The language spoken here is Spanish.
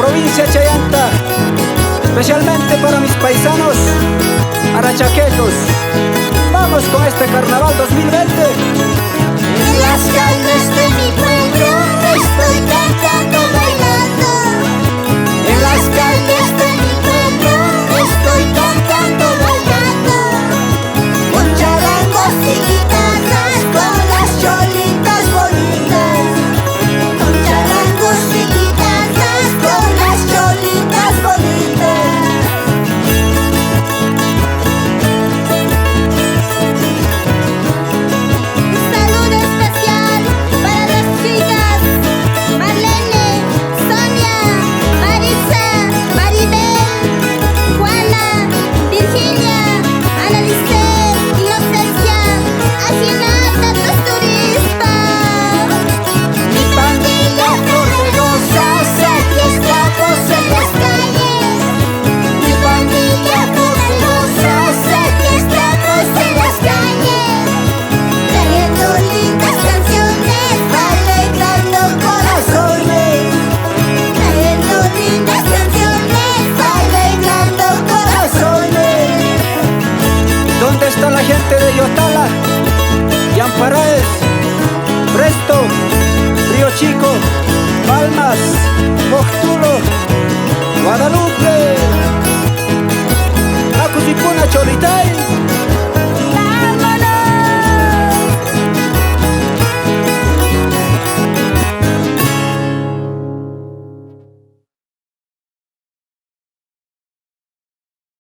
provincia de Chayanta, especialmente para mis paisanos arachaqueños. Vamos con este carnaval 2020. En las calles de mi pueblo estoy cantando, bailando. En las calles de mi pueblo estoy cantando, bailando. Con charangos y guitarras, con las cholitas bonitas. Con charangos y guitarras, con las cholitas bonitas. Un saludo especial para las chicas Marlene, Sonia, Marisa, Maribel, Juana, Virginia, Annalise, Inocencia, Aginata, Pasturista. Mi pandilla poderosa, aquí estamos en las calles. Mi pandilla poderosa, aquí estamos en las calles. Trayendo lindas canciones, alegrando corazones. Trayendo lindas canciones, alegrando corazones. ¿Dónde está la gente de Yotala, Yamparaes, Presto, Río Chico, Palmas, Moctulo, Guadalupe, Acusipuna, Cholitay?